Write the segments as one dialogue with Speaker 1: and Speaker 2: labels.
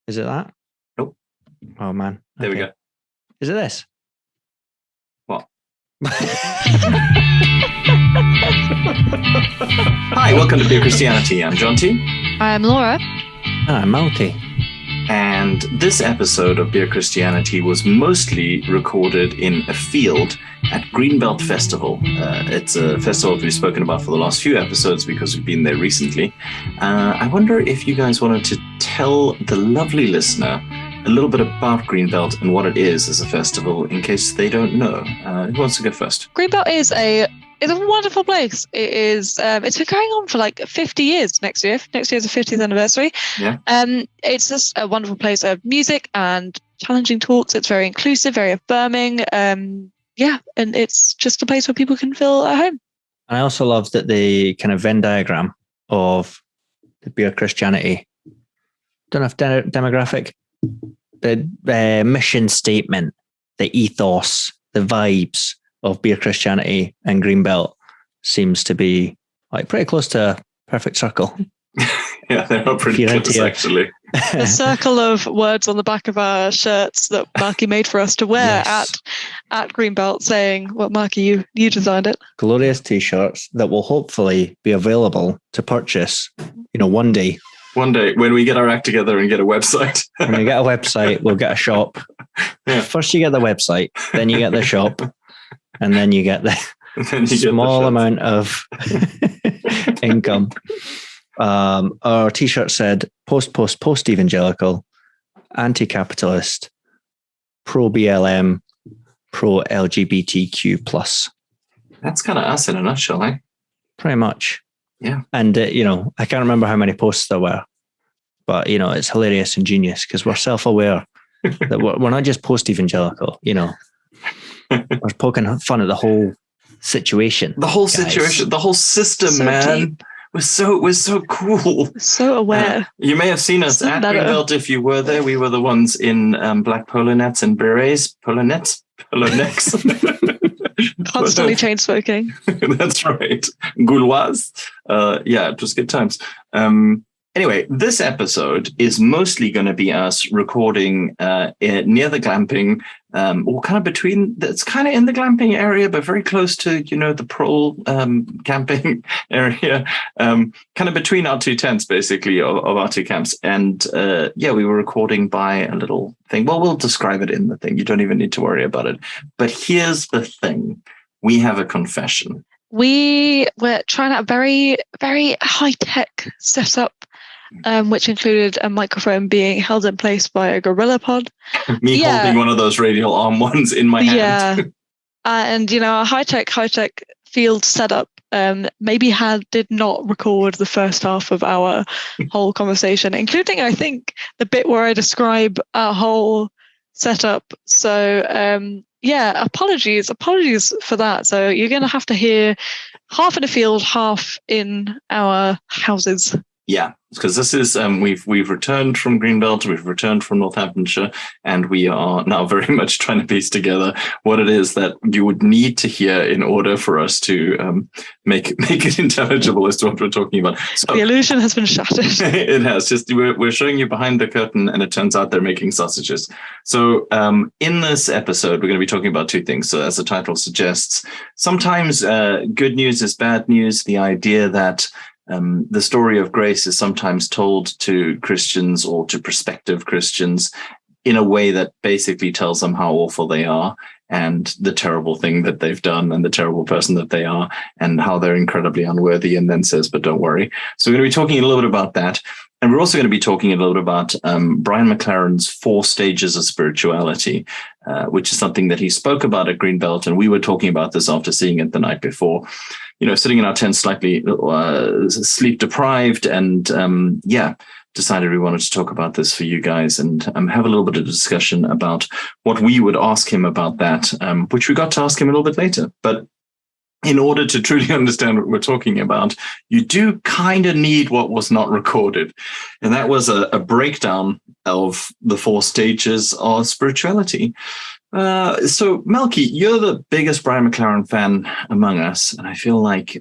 Speaker 1: Is it that?
Speaker 2: Nope.
Speaker 1: Oh, man.
Speaker 2: There we go.
Speaker 1: Is it this?
Speaker 2: What? Hi, welcome to Pure Christianity. I'm Jonty.
Speaker 3: I'm Laura.
Speaker 1: And I'm Malty.
Speaker 2: And this episode of Pure Christianity was mostly recorded in a field at Greenbelt Festival. It's a festival we've spoken about for the last few episodes because we've been there recently. I wonder if you guys wanted to tell the lovely listener a little bit about Greenbelt and what it is as a festival in case they don't know. Who wants to go first?
Speaker 3: Greenbelt is a wonderful place. It is. It's been going on for like 50 years next year. Next year's the 50th anniversary.
Speaker 2: Yeah.
Speaker 3: It's just a wonderful place of music and challenging talks. It's very inclusive, very affirming. Yeah, and it's just a place where people can feel at home.
Speaker 1: And I also love that the kind of Venn diagram of the Pure Christianity, don't know if demographic, the mission statement, the ethos, the vibes of Pure Christianity and Greenbelt seems to be like pretty close to a perfect circle.
Speaker 2: Yeah, they are pretty close, actually.
Speaker 3: The circle of words on the back of our shirts that Marky made for us to wear at Greenbelt, saying, "Well, Marky, you designed it."
Speaker 1: Glorious T-shirts that will hopefully be available to purchase, one day.
Speaker 2: One day when we get our act together and get a website.
Speaker 1: When we get a website, we'll get a shop.
Speaker 2: Yeah.
Speaker 1: First you get the website, then you get the shop, and then you get the small amount of income. Our T-shirt said post-post-post-evangelical, anti-capitalist, pro-BLM, pro-LGBTQ+.
Speaker 2: That's kind of us in a nutshell, eh?
Speaker 1: Pretty much.
Speaker 2: Yeah.
Speaker 1: And, I can't remember how many posts there were, but, it's hilarious and genius because we're self-aware that we're not just post-evangelical, we're poking fun at the whole situation.
Speaker 2: The whole situation, the whole system, so man. Deep. We're so cool.
Speaker 3: So aware.
Speaker 2: You may have seen us at Greenbelt if you were there. We were the ones in black polo nets and berets. Polo necks.
Speaker 3: Constantly chain smoking.
Speaker 2: That's right. Gauloise. Yeah, it was good times. Anyway, this episode is mostly going to be us recording near the glamping, or kind of between. It's kind of in the glamping area, but very close to the pro camping area, kind of between our two tents, basically, of our two camps. And we were recording by a little thing. Well, we'll describe it in the thing. You don't even need to worry about it. But here's the thing: we have a confession.
Speaker 3: We were trying out a very, very high-tech setup. Which included a microphone being held in place by a gorilla pod.
Speaker 2: Me holding one of those radial arm ones in my hand.
Speaker 3: Yeah. And, a high-tech field setup maybe did not record the first half of our whole conversation, including, I think, the bit where I describe our whole setup. So, apologies for that. So you're going to have to hear half in the field, half in our houses.
Speaker 2: Yeah, because this is we've returned from Greenbelt, we've returned from Northamptonshire, and we are now very much trying to piece together what it is that you would need to hear in order for us to make it intelligible as to what we're talking about. So,
Speaker 3: the illusion has been shattered.
Speaker 2: It has. Just we're showing you behind the curtain, and it turns out they're making sausages. So in this episode, we're going to be talking about two things. So as the title suggests, sometimes good news is bad news. The idea that the story of grace is sometimes told to Christians or to prospective Christians in a way that basically tells them how awful they are and the terrible thing that they've done and the terrible person that they are and how they're incredibly unworthy, and then says, but don't worry. So we're going to be talking a little bit about that. And we're also going to be talking a little bit about Brian McLaren's 4 stages of spirituality, which is something that he spoke about at Greenbelt. And we were talking about this after seeing it the night before, sitting in our tent slightly sleep deprived, and decided we wanted to talk about this for you guys and have a little bit of discussion about what we would ask him about that, which we got to ask him a little bit later. But in order to truly understand what we're talking about, you do kind of need what was not recorded. And that was a breakdown of the 4 stages of spirituality. So Melky, you're the biggest Brian McLaren fan among us, and I feel like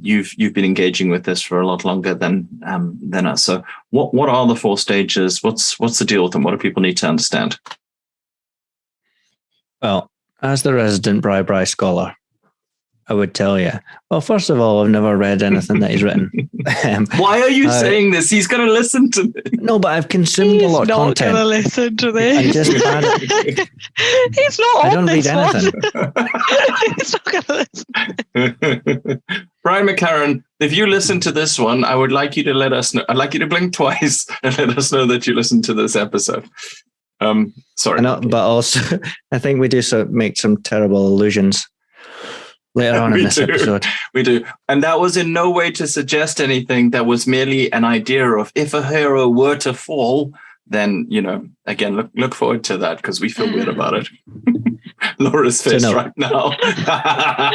Speaker 2: you've been engaging with this for a lot longer than us. So what are the 4 stages? What's the deal with them? What do people need to understand?
Speaker 1: Well, as the resident Bri scholar, I would tell you. Well, first of all, I've never read anything that he's written.
Speaker 2: Why are you saying this? He's going to listen to this.
Speaker 1: No, but I've consumed a lot of content.
Speaker 3: He's not going to listen to this.
Speaker 1: I'm just
Speaker 3: He's not on
Speaker 1: I don't
Speaker 3: this
Speaker 1: read anything.
Speaker 3: He's not going to listen.
Speaker 2: Brian McLaren, if you listen to this one, I would like you to let us know. I'd like you to blink twice and let us know that you listened to this episode. Sorry.
Speaker 1: But also, I think we do make some terrible allusions later on in this episode.
Speaker 2: We do. And that was in no way to suggest anything. That was merely an idea of if a hero were to fall, then, again, look forward to that because we feel weird about it. Laura's face right now.
Speaker 3: I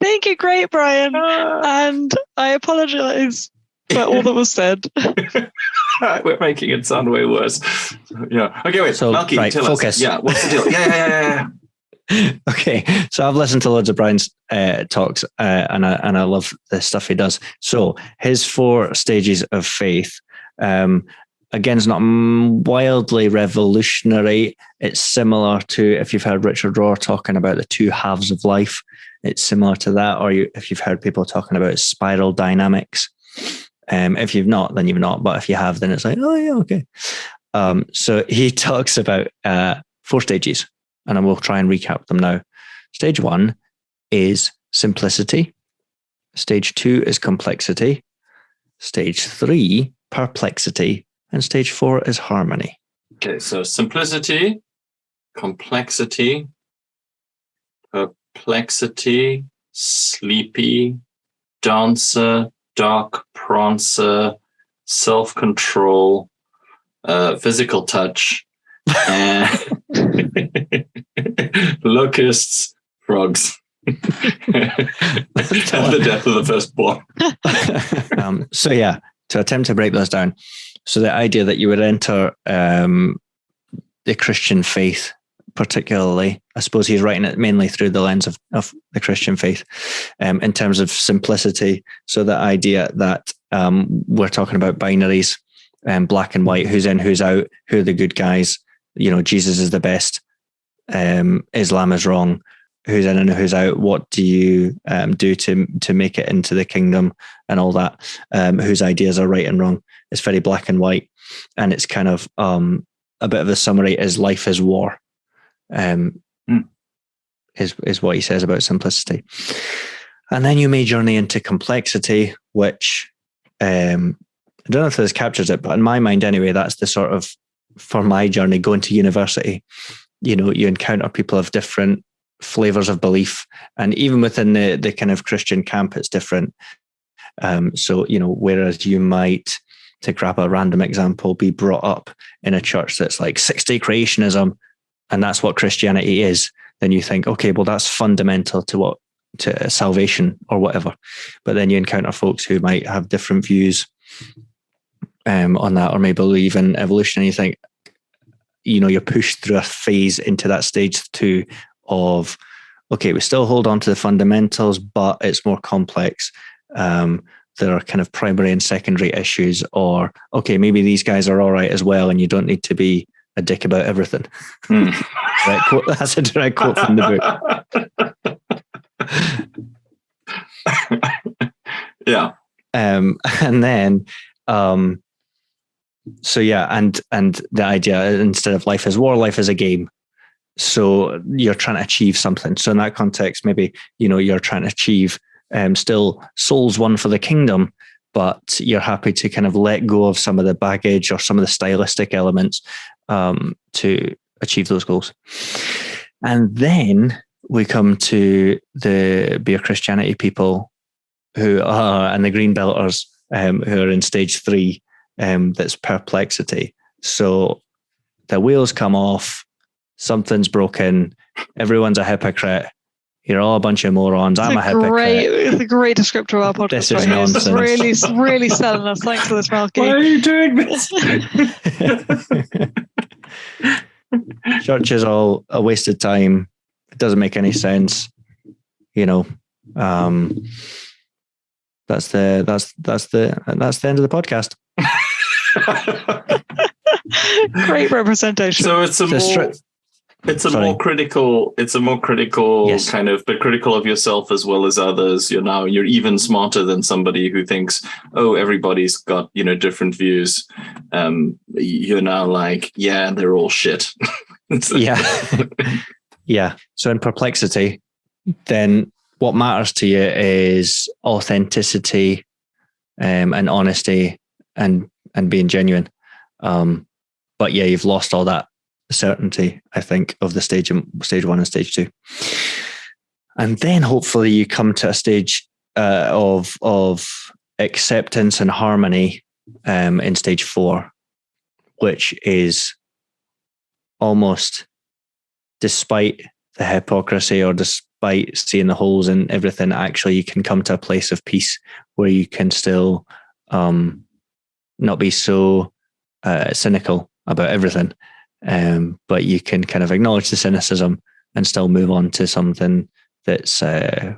Speaker 3: think you're great, Brian. And I apologize for all that was said.
Speaker 2: We're making it sound way worse. Yeah. Okay, wait.
Speaker 1: So,
Speaker 2: Melky, tell
Speaker 1: focus.
Speaker 2: us. Yeah, what's the deal? Yeah.
Speaker 1: Okay, so I've listened to loads of Brian's talks, and I love the stuff he does. So his 4 stages of faith, again, is not wildly revolutionary. It's similar to if you've heard Richard Rohr talking about the 2 halves of life. It's similar to that, or if you've heard people talking about spiral dynamics. If you've not, then you've not. But if you have, then it's like, oh yeah, okay. So he talks about 4 stages. And I will try and recap them now. Stage 1 is simplicity. Stage 2 is complexity. Stage 3, perplexity. And stage 4 is harmony.
Speaker 2: Okay, so simplicity, complexity, perplexity, sleepy, dancer, dark prancer, self-control, physical touch, and locusts, frogs, and the death of the firstborn.
Speaker 1: So yeah, to attempt to break those down. So the idea that you would enter the Christian faith, particularly, I suppose he's writing it mainly through the lens of the Christian faith, in terms of simplicity. So the idea that we're talking about binaries, black and white, who's in, who's out, who are the good guys. Jesus is the best. Islam is wrong. Who's in and who's out? What do you do to make it into the kingdom and all that? Whose ideas are right and wrong? It's very black and white, and it's kind of a bit of a summary. Is life is war? Is what he says about simplicity, and then you may journey into complexity, which I don't know if this captures it, but in my mind anyway, that's the sort of, for my journey going to university. You encounter people of different flavors of belief, and even within the kind of Christian camp, it's different. So whereas you might, to grab a random example, be brought up in a church that's like 60 creationism, and that's what Christianity is, then you think, okay, well, that's fundamental to salvation or whatever. But then you encounter folks who might have different views on that, or may believe in evolution, and you think, you're pushed through a phase into that stage 2 of, okay, we still hold on to the fundamentals, but it's more complex. There are kind of primary and secondary issues, or, okay, maybe these guys are all right as well, and you don't need to be a dick about everything. That's a direct quote from the
Speaker 2: book. Yeah.
Speaker 1: And then, so yeah, and the idea, instead of life is war, life is a game. So you're trying to achieve something. So in that context, maybe, you're trying to achieve still souls won for the kingdom, but you're happy to kind of let go of some of the baggage or some of the stylistic elements to achieve those goals. And then we come to the Bare Christianity people who are, and the Greenbelters who are in stage 3, that's perplexity. So the wheels come off, something's broken, everyone's a hypocrite, you're all a bunch of morons, I'm a hypocrite.
Speaker 3: It's a great descriptor of our podcast.
Speaker 1: This is nonsense.
Speaker 3: It's really selling us. Thanks for this, Melky.
Speaker 2: Why are you doing this?
Speaker 1: Church is all a wasted time. It doesn't make any sense. You know, that's the end of the podcast.
Speaker 3: Great representation.
Speaker 2: So it's a more critical
Speaker 1: Yes.
Speaker 2: kind of, but critical of yourself as well as others. You're even smarter than somebody who thinks, oh, everybody's got, different views. You're now like, yeah, they're all shit.
Speaker 1: Yeah. Yeah. So in perplexity, then what matters to you is authenticity, and honesty and being genuine. But yeah, you've lost all that certainty, I think, of the stage 1 and stage 2. And then hopefully you come to a stage of acceptance and harmony in stage 4, which is almost, despite the hypocrisy or despite seeing the holes in everything, actually you can come to a place of peace where you can still not be so cynical about everything, but you can kind of acknowledge the cynicism and still move on to something that's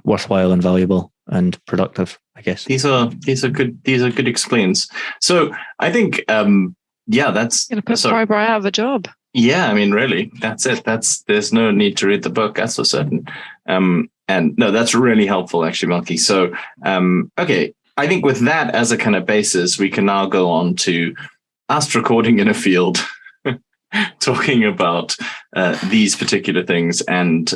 Speaker 1: worthwhile and valuable and productive, I guess.
Speaker 2: These are good explains. So I think that's
Speaker 3: Gonna put Fry out of a job.
Speaker 2: Yeah, I mean, really, that's it. There's no need to read the book, that's for certain. And no, that's really helpful, actually, Melky. So, okay, I think with that as a kind of basis, we can now go on to us recording in a field, talking about these particular things, and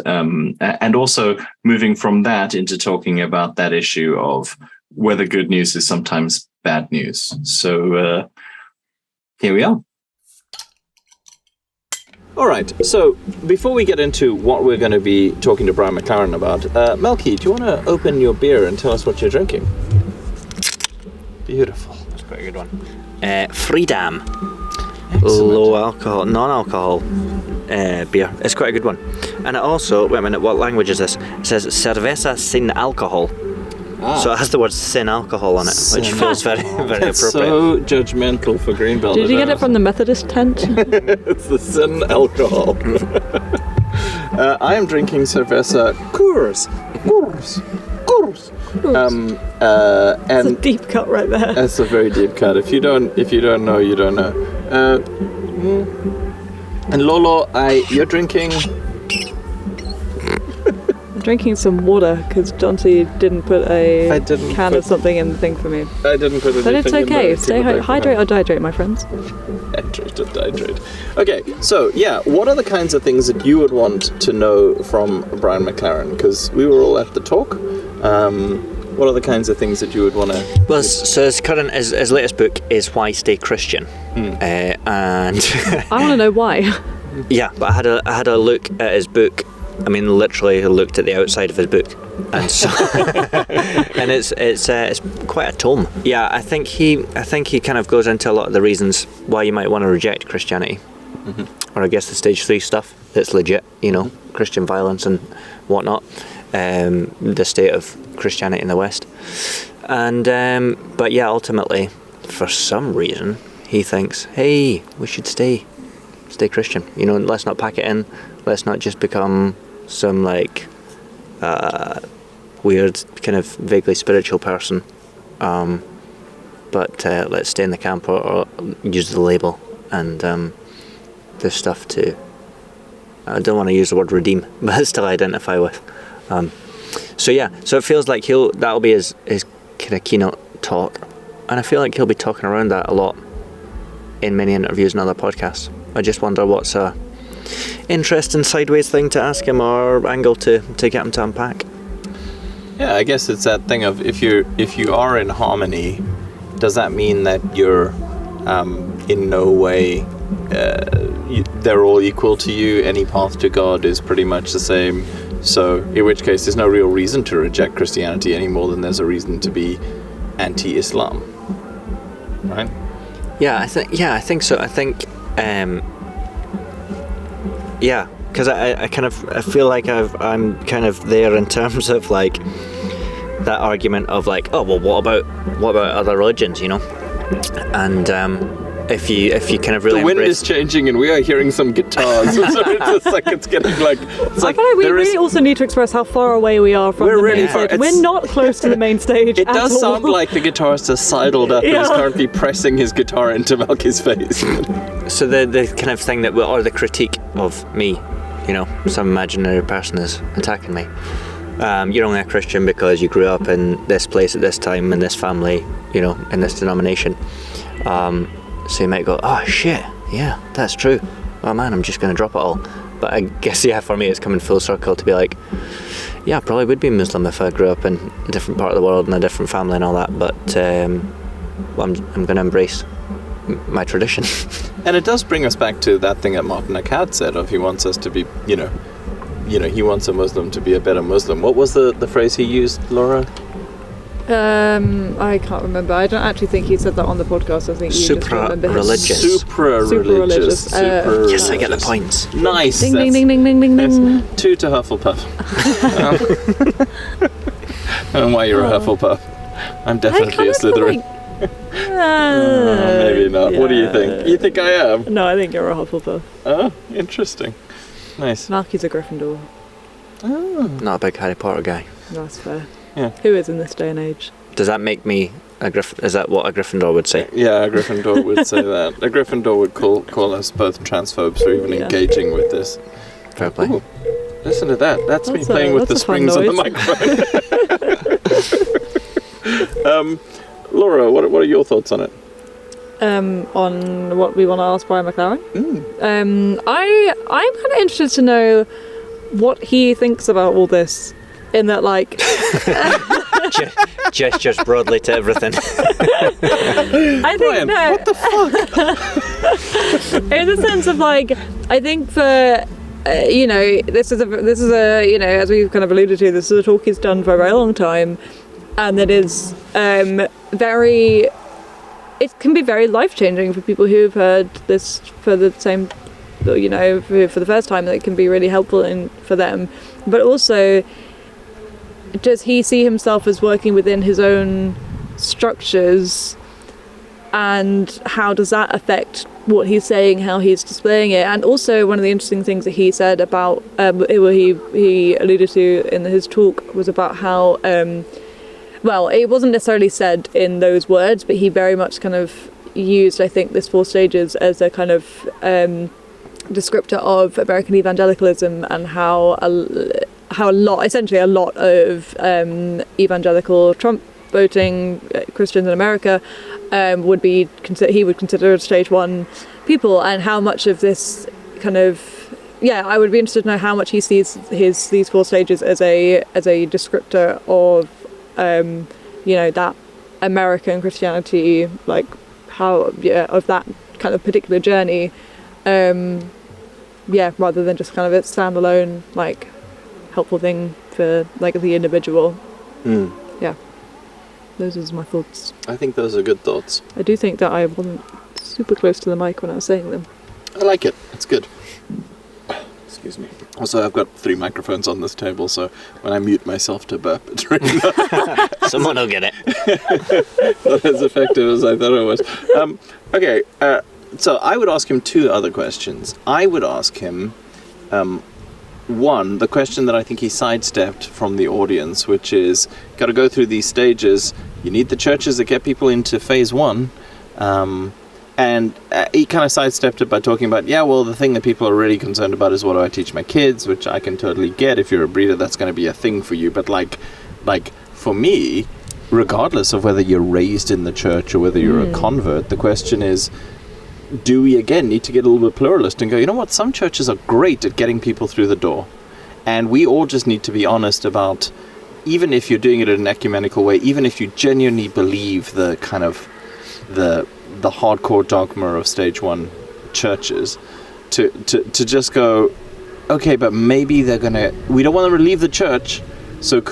Speaker 2: also moving from that into talking about that issue of whether good news is sometimes bad news. So here we are. All right, so before we get into what we're going to be talking to Brian McLaren about, Melky, do you want to open your beer and tell us what you're drinking? Beautiful.
Speaker 1: That's quite a good one. Freedom.
Speaker 2: Excellent.
Speaker 1: Low alcohol, non-alcohol beer. It's quite a good one. And it also, wait a minute, what language is this? It says cerveza sin alcohol. So it has the word sin alcohol on it, which feels very, very
Speaker 2: That's
Speaker 1: appropriate.
Speaker 2: so judgmental for Greenbelt.
Speaker 3: Did you get it from the Methodist tent?
Speaker 2: It's the sin alcohol. I am drinking cerveza Coors. And
Speaker 3: It's a deep cut right there.
Speaker 2: that's a very deep cut. If you don't know, you don't know. And Lolo, you're drinking.
Speaker 3: I'm drinking some water because Jonty didn't put a can of something in the thing for me.
Speaker 2: I didn't put it.
Speaker 3: But it's okay. Stay hydrate or dihydrate, my friends.
Speaker 2: Hydrate. Okay, so yeah, what are the kinds of things that you would want to know from Brian McLaren? Because we were all at the talk. What are the kinds of things that you would want to?
Speaker 1: Well, so his latest book is Why Stay Christian, and
Speaker 3: I want to know why.
Speaker 1: yeah, but I had a look at his book. I mean, literally, I looked at the outside of his book, and so and it's quite a tome. Yeah, I think he kind of goes into a lot of the reasons why you might want to reject Christianity, or I guess the stage 3 stuff that's legit, Christian violence and whatnot, the state of Christianity in the West, and but yeah, ultimately, for some reason, he thinks, hey, we should stay Christian. Let's not pack it in. Let's not just become some weird kind of vaguely spiritual person, but let's stay in the camp or use the label and this stuff to, I don't want to use the word redeem, but still identify with. So it feels like that'll be his kind of keynote talk, and I feel like he'll be talking around that a lot in many interviews and other podcasts. I just wonder what's a interesting sideways thing to ask him or angle to get him to unpack.
Speaker 2: Yeah, I guess it's that thing of if you are in harmony, does that mean that you're in no way they're all equal to you? Any path to God is pretty much the same. So in which case there's no real reason to reject Christianity any more than there's a reason to be anti-Islam, right?
Speaker 1: Yeah, I think so. I think because I feel like I'm kind of there in terms of that argument of oh well, what about other religions, and if you kind of really
Speaker 4: the wind
Speaker 1: embrace...
Speaker 4: is changing and we are hearing some guitars. So it's like it's getting like. It's
Speaker 5: I feel like we really also need to express how far away we are from the main stage. We're not close to the main stage.
Speaker 4: It does
Speaker 5: at all.
Speaker 4: sound like the guitarist has sidled up and is currently pressing his guitar into Malky's face.
Speaker 1: So the kind of thing that, or the critique of me, you know, some imaginary person is attacking me. You're only a Christian because you grew up in this place at this time, in this family, you know, in this denomination. So you might go, oh shit, yeah, that's true. Oh man, I'm just going to drop it all. But I guess, yeah, for me it's coming full circle to be like, yeah, I probably would be Muslim if I grew up in a different part of the world and a different family and all that. But I'm going to embrace my tradition.
Speaker 4: And it does bring us back to that thing that Martin Akkad said of he wants us to be, you know, he wants a Muslim to be a better Muslim. What was the phrase he used, Laura?
Speaker 5: I can't remember. I don't actually think he said that on the podcast. I think you just remember him.
Speaker 1: Religious.
Speaker 4: Supra-religious.
Speaker 1: Yes, I get the points.
Speaker 4: Nice.
Speaker 5: Ding, ding, ding, ding, ding, ding, ding. 2
Speaker 4: to Hufflepuff. I don't know why you're a Hufflepuff. I'm definitely a Slytherin. Maybe not. Yeah. What do you think? You think I am?
Speaker 5: No, I think you're a Hufflepuff.
Speaker 4: Oh, interesting. Nice.
Speaker 5: Malky's a Gryffindor.
Speaker 4: Oh.
Speaker 1: Not a big Harry Potter guy.
Speaker 5: That's fair.
Speaker 4: Yeah.
Speaker 5: Who is in this day and age?
Speaker 1: Does that make me a Gryffindor? Is that what a Gryffindor would say?
Speaker 4: Yeah, a Gryffindor would say that. A Gryffindor would call us both transphobes for even engaging with this.
Speaker 1: Fair play.
Speaker 4: Ooh, listen to that. That's me playing with the springs on the microphone. Laura, what are your thoughts on it?
Speaker 5: On what we want to ask Brian McLaren? I'm kind of interested to know what he thinks about all this. In that, like,
Speaker 1: gestures broadly to everything.
Speaker 5: I think
Speaker 4: Brian, what the fuck?
Speaker 5: In the sense of like, I think for you know, this is a you know, as we've kind of alluded to, this is a talk he's done for a very long time, and that is very. It can be very life-changing for people who've heard this for the same, you know, for the first time. That it can be really helpful for them, but also. Does he see himself as working within his own structures, and how does that affect what he's saying, how he's displaying it? And also one of the interesting things that he said about he alluded to in his talk was about how well, it wasn't necessarily said in those words, but he very much kind of used, I think, this 4 stages as a kind of descriptor of American evangelicalism, and how a lot of evangelical Trump voting Christians in America would consider stage 1 people, and how much of this kind of I would be interested to know how much he sees these 4 stages as a descriptor of you know, that American Christianity, like how of that kind of particular journey, rather than just kind of a standalone like helpful thing for like the individual. Yeah, those are my thoughts.
Speaker 4: I think those are good thoughts.
Speaker 5: I do think that I wasn't super close to the mic when I was saying them.
Speaker 4: I like it. It's good. Excuse me. Also, I've got 3 microphones on this table, so when I mute myself to burp, it's really not...
Speaker 1: Someone will get it.
Speaker 4: Not as effective as I thought it was. Okay, so I would ask him 2 other questions. I would ask him, one, the question that I think he sidestepped from the audience, which is, got to go through these stages. You need the churches that get people into phase 1. And he kind of sidestepped it by talking about, the thing that people are really concerned about is what do I teach my kids, which I can totally get. If you're a breeder, that's going to be a thing for you. But like for me, regardless of whether you're raised in the church or whether you're a convert, the question is, do we again need to get a little bit pluralist and go, you know what, some churches are great at getting people through the door. And we all just need to be honest about, even if you're doing it in an ecumenical way, even if you genuinely believe the kind of the hardcore dogma of stage 1 churches, to just go, okay, but maybe we don't want them to leave the church, so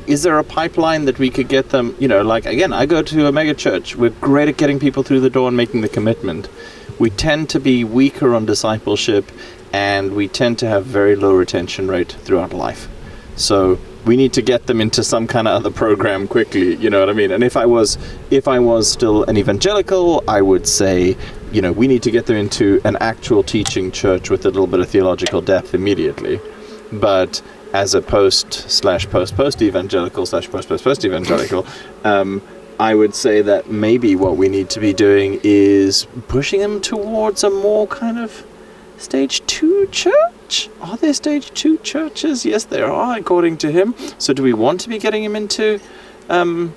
Speaker 4: is there a pipeline that we could get them, you know, like, again, I go to a mega church, we're great at getting people through the door and making the commitment. We tend to be weaker on discipleship, and we tend to have very low retention rate throughout life. So we need to get them into some kind of other program quickly, you know what I mean? And if I was still an evangelical, I would say, we need to get them into an actual teaching church with a little bit of theological depth immediately. But as a post-post-post-evangelical /post-post-post-evangelical, I would say that maybe what we need to be doing is pushing them towards a more kind of stage 2 church. Are there stage 2 churches? Yes, there are, according to him. So do we want to be getting him into, let's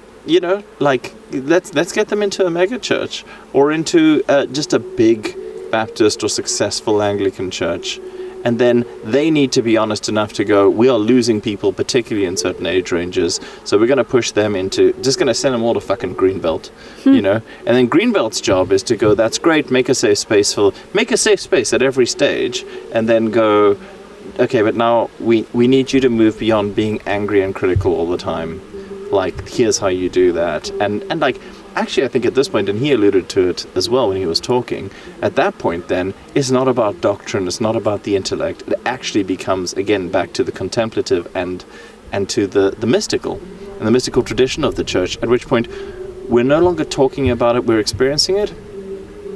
Speaker 4: get them into a mega church or into just a big Baptist or successful Anglican church. And then they need to be honest enough to go, we are losing people, particularly in certain age ranges. So we're going to push them into, just going to send them all to fucking Greenbelt, And then Greenbelt's job is to go, that's great, make a safe space at every stage. And then go, okay, but now we need you to move beyond being angry and critical all the time. Like, here's how you do that. And like, actually, I think at this point, and he alluded to it as well when he was talking, at that point then, it's not about doctrine, it's not about the intellect. It actually becomes, again, back to the contemplative and to the mystical, and the mystical tradition of the church, at which point we're no longer talking about it, we're experiencing it.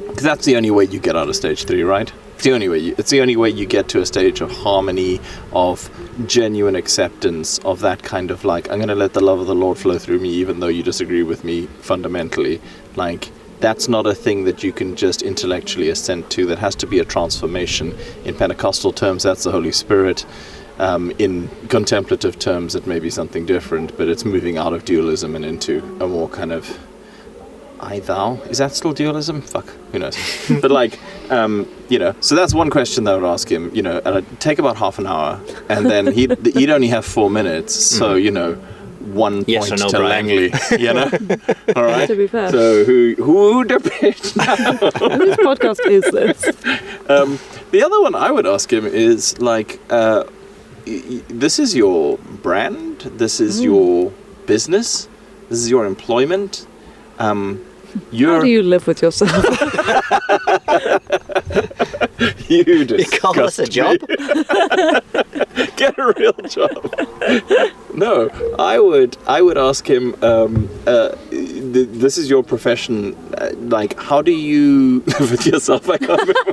Speaker 4: Because that's the only way you get out of stage 3, right? It's the only way you get to a stage of harmony, of genuine acceptance, of that kind of like, I'm going to let the love of the Lord flow through me even though you disagree with me fundamentally. Like, that's not a thing that you can just intellectually assent to. That has to be a transformation. In Pentecostal terms, that's the Holy Spirit. In contemplative terms, it may be something different, but it's moving out of dualism and into a more kind of I thou. Is that still dualism? Fuck, who knows? But like, so that's one question that I would ask him, and it'd take about half an hour, and then he'd only have 4 minutes, so, 1
Speaker 1: yes
Speaker 4: point
Speaker 1: or no,
Speaker 4: to
Speaker 1: Brian.
Speaker 4: Langley, All right?
Speaker 5: To be fair.
Speaker 4: So who debate now?
Speaker 5: Whose podcast is this?
Speaker 4: The other one I would ask him is like, this is your brand, this is your business, this is your employment. How
Speaker 5: do you live with yourself?
Speaker 4: You
Speaker 1: call this a job?
Speaker 4: Get a real job. No, I would ask him, this is your profession, like, how do you live with yourself? I can't remember.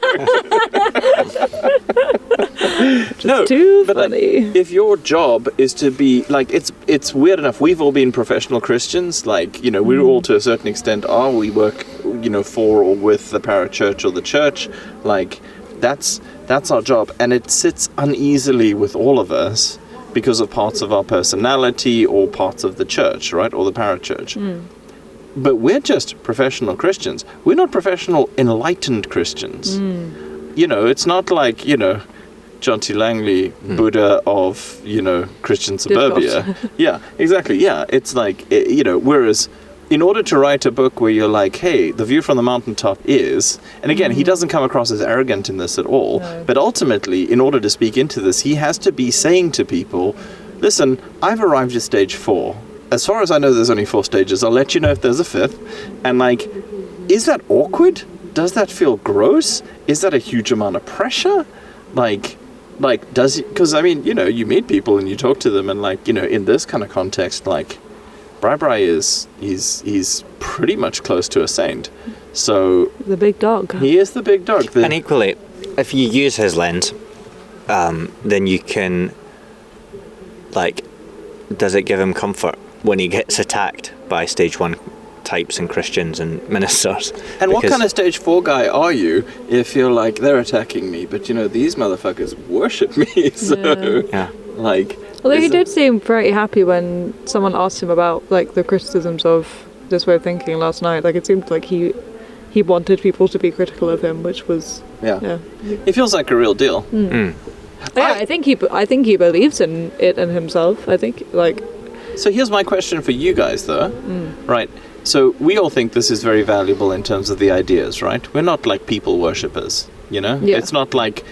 Speaker 5: Too
Speaker 4: but
Speaker 5: funny.
Speaker 4: Like, if your job is to be, like, it's weird enough, we've all been professional Christians, like, we're all to a certain extent are, we work, for or with the parachurch or the church, like, that's our job, and it sits uneasily with all of us because of parts of our personality or parts of the church, right, or the parachurch. But we're just professional Christians. We're not professional enlightened Christians. It's not like, Jonty Langley, Buddha of, Christian suburbia. Yeah, exactly. Yeah, it's like, whereas in order to write a book where you're like, hey, the view from the mountaintop is, and again, he doesn't come across as arrogant in this at all, but ultimately, in order to speak into this, he has to be saying to people, listen, I've arrived at stage 4. As far as I know, there's only 4 stages. I'll let you know if there's a 5th. And like, is that awkward? Does that feel gross? Is that a huge amount of pressure? Like, does it? Because I mean, you meet people and you talk to them, and like, in this kind of context, like, Bri he's pretty much close to a saint. So
Speaker 5: the big dog.
Speaker 4: He is the big dog.
Speaker 1: And equally, if you use his lens, then you can, like, does it give him comfort when he gets attacked by stage 1 types and Christians and ministers?
Speaker 4: And what kind of stage 4 guy are you if you're like, they're attacking me, but these motherfuckers worship me, so
Speaker 1: yeah.
Speaker 4: Like,
Speaker 5: although he did seem very happy when someone asked him about like the criticisms of this way of thinking last night. Like, it seemed like he wanted people to be critical of him, which was
Speaker 4: He feels like a real deal.
Speaker 5: I think he believes in it and himself. I think, like.
Speaker 4: So here's my question for you guys, though. Right. So we all think this is very valuable in terms of the ideas, right? We're not like people worshippers, Yeah. It's not like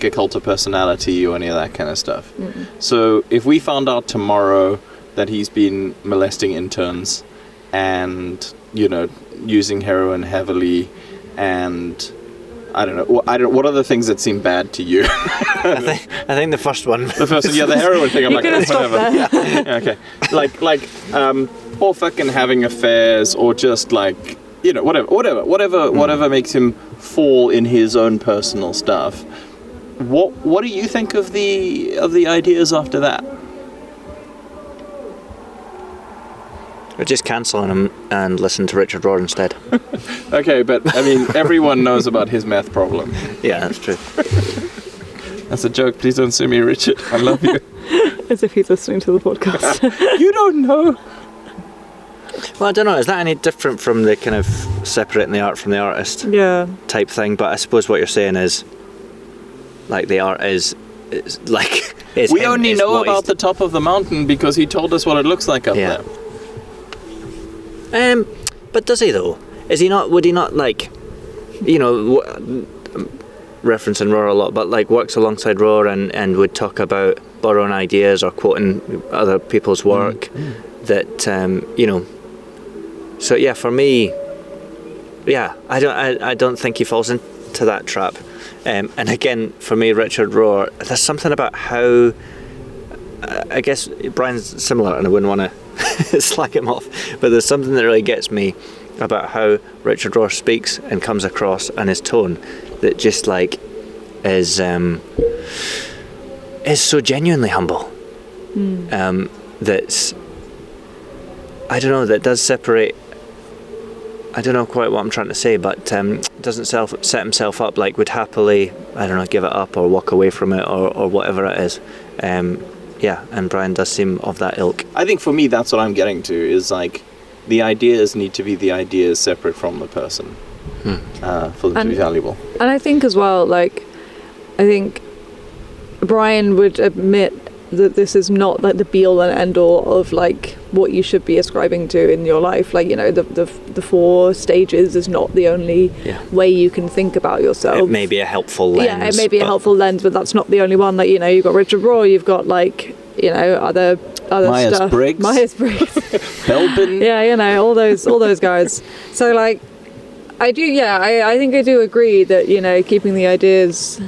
Speaker 4: a cult of personality or any of that kind of stuff. So if we found out tomorrow that he's been molesting interns and, using heroin heavily, and I don't know. What are the things that seem bad to you?
Speaker 1: I think the first one.
Speaker 4: The first one, the heroin thing. I'm like, whatever. Yeah, okay. Like, or fucking having affairs, or just like, you know, whatever makes him fall in his own personal stuff. What do you think of the ideas after that?
Speaker 1: We're just cancelling him and listen to Richard Rohr instead.
Speaker 4: Okay, but I mean, everyone knows about his meth problem.
Speaker 1: Yeah, that's true.
Speaker 4: That's a joke. Please don't sue me, Richard. I love you.
Speaker 5: As if he's listening to the podcast.
Speaker 4: You don't know.
Speaker 1: Well, I don't know. Is that any different from the kind of separating the art from the artist type thing? But I suppose what you're saying is, like, the art is like...
Speaker 4: We only know about the top of the mountain because he told us what it looks like up there.
Speaker 1: But does he though? Is he not? Would he not, like, you know, referencing Rohr a lot, but like works alongside Rohr and would talk about borrowing ideas or quoting other people's work that you know. So yeah, for me, I don't think he falls into that trap. And again, for me, Richard Rohr, there's something about how I guess Brian's similar, and I wouldn't want to slag him off, but there's something that really gets me about how Richard Rohr speaks and comes across, and his tone that just like is so genuinely humble. That's, I don't know, that does separate. I don't know quite what I'm trying to say, but doesn't set himself up, like would happily, I don't know, give it up or walk away from it or whatever it is. And Brian does seem of that ilk.
Speaker 4: I think for me, that's what I'm getting to, is like the ideas need to be the ideas separate from the person for them to be valuable.
Speaker 5: And I think as well, like, I think Brian would admit that this is not like the be-all and end-all of like what you should be ascribing to in your life. Like, you know, the 4 stages is not the only way you can think about yourself.
Speaker 1: It may be a helpful lens.
Speaker 5: Yeah, it may be a helpful lens, but that's not the only one. Like, you know, you've got Richard Rohr, you've got like, you know, other stuff. Myers-Briggs.
Speaker 4: Belbin.
Speaker 5: Yeah, you know, all those guys. So like, I think I do agree that, you know, keeping the ideas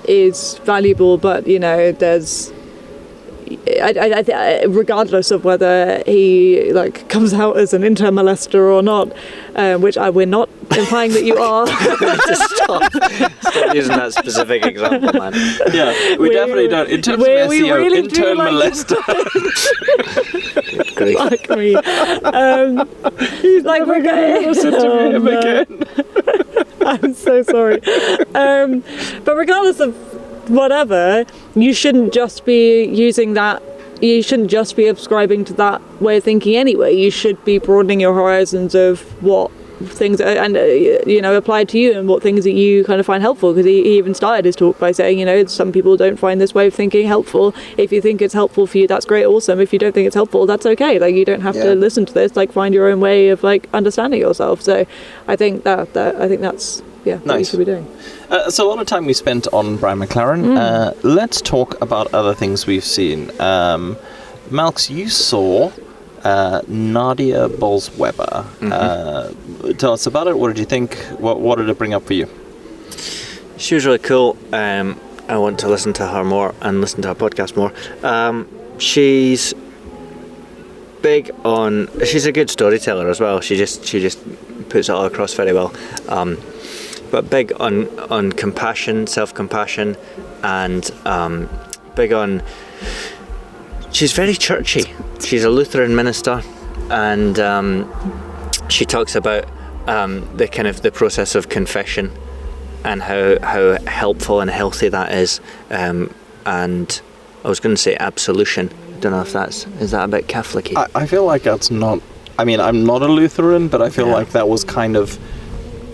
Speaker 5: is valuable, but, you know, there's, I regardless of whether he like comes out as an intermolester or not, which we're not implying that you are.
Speaker 1: Stop using that specific example, man.
Speaker 4: Yeah, we definitely don't. In terms of SEO, really intern molester.
Speaker 5: Like me.
Speaker 4: He's like, we're going to listen to him again.
Speaker 5: I'm so sorry. But regardless of whatever, you shouldn't just be using that, you shouldn't just be subscribing to that way of thinking anyway. You should be broadening your horizons of what things you know, apply to you and what things that you kind of find helpful, because he even started his talk by saying, you know, some people don't find this way of thinking helpful. If you think it's helpful for you, that's great, awesome. If you don't think it's helpful, that's okay. Like, you don't have to listen to this. Like, find your own way of like understanding yourself. So I think that's nice. What you should be doing.
Speaker 4: So a lot of time we spent on Brian McLaren. Let's talk about other things we've seen. Malx, you saw Nadia Bolz-Weber. Tell us about it. What did you think? What did it bring up for you?
Speaker 1: She was really cool. I want to listen to her more and listen to her podcast more. She's big on. She's a good storyteller as well. She just puts it all across very well. But big on compassion, self-compassion, and big on. She's very churchy. She's a Lutheran minister, and she talks about the kind of the process of confession and how helpful and healthy that is. And I was going to say absolution. I don't know if is that a bit Catholic-y?
Speaker 4: I feel like that's not. I mean, I'm not a Lutheran, but I feel like that was kind of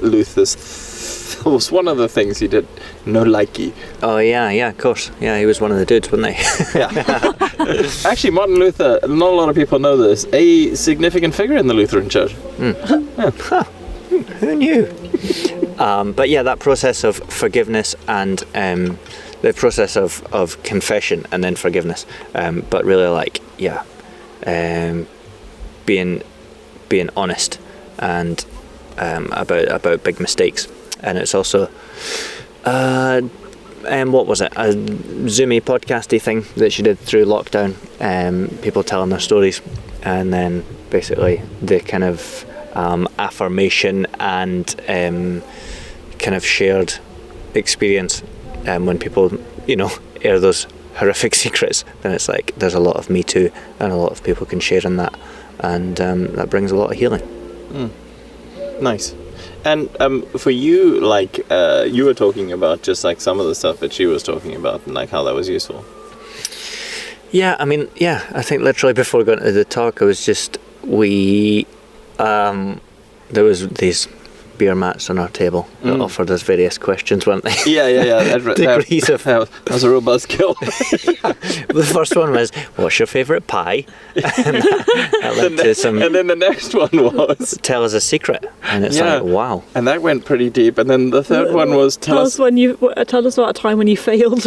Speaker 4: Luther's. It was one of the things he did. No likey.
Speaker 1: Oh yeah, of course. Yeah, he was one of the dudes, wasn't he?
Speaker 4: Yeah. Actually, Martin Luther. Not a lot of people know this. A significant figure in the Lutheran Church.
Speaker 1: Who knew? But yeah, that process of forgiveness and the process of confession and then forgiveness. But really, like, being honest and about big mistakes. And it's also, what was it? A Zoomy podcasty thing that she did through lockdown. People telling their stories, and then basically the kind of affirmation and kind of shared experience. When people, air those horrific secrets, then it's like there's a lot of me too, and a lot of people can share in that, and that brings a lot of healing.
Speaker 4: Nice. And for you, like you were talking about just like some of the stuff that she was talking about, and like how that was useful.
Speaker 1: Yeah, I mean, I think literally before going to the talk, it was just there was these beer mats on our table that offered us various questions, weren't they?
Speaker 4: Yeah.
Speaker 1: Degrees of...
Speaker 4: That was a real buzzkill.
Speaker 1: The first one was, what's your favourite pie? And that led to some...
Speaker 4: And then the next one was...
Speaker 1: Tell us a secret. And it's like, wow.
Speaker 4: And that went pretty deep. And then the third one was... Tell us
Speaker 5: about a time when you failed.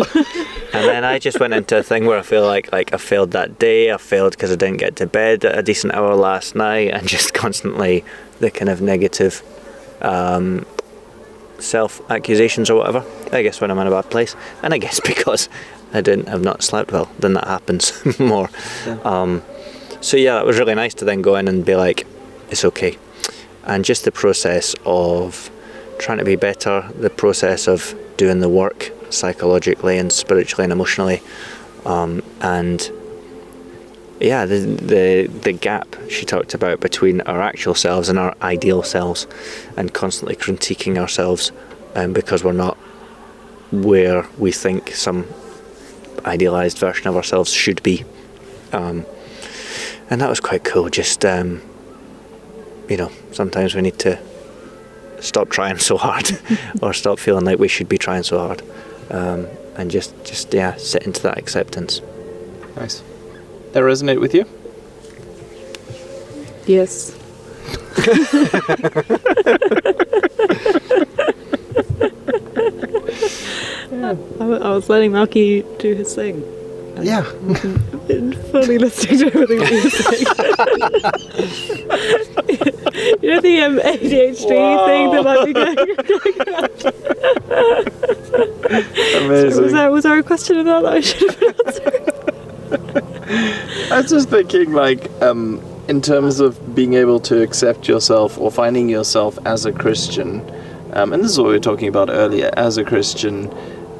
Speaker 1: And then I just went into a thing where I feel like I failed that day. I failed because I didn't get to bed at a decent hour last night, and just constantly the kind of negative self-accusations or whatever, I guess, when I'm in a bad place. And I guess because I've not slept well, then that happens more. So it was really nice to then go in and be like, it's okay. And just the process of trying to be better, the process of doing the work psychologically and spiritually and emotionally, and the gap she talked about between our actual selves and our ideal selves, and constantly critiquing ourselves because we're not where we think some idealized version of ourselves should be, and that was quite cool. Just sometimes we need to stop trying so hard or stop feeling like we should be trying so hard, and just sit into that acceptance.
Speaker 4: Nice. That resonate with you?
Speaker 5: Yes. I was letting Malky do his thing.
Speaker 4: Yeah.
Speaker 5: Fully listening to everything that he was saying. You know the ADHD thing that might be going
Speaker 4: Amazing.
Speaker 5: So was there a question about that I should have been answering?
Speaker 4: I was just thinking, like, in terms of being able to accept yourself or finding yourself as a Christian, and this is what we were talking about earlier, as a Christian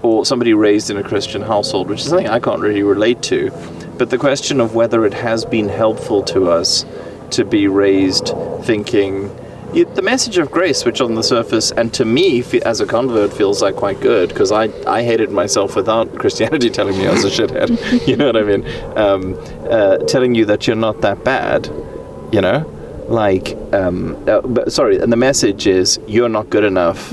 Speaker 4: or somebody raised in a Christian household, which is something I can't really relate to, but the question of whether it has been helpful to us to be raised thinking... The message of grace, which on the surface, and to me, as a convert, feels like quite good, because I hated myself without Christianity telling me I was a shithead. You know what I mean? Telling you that you're not that bad, and the message is, you're not good enough,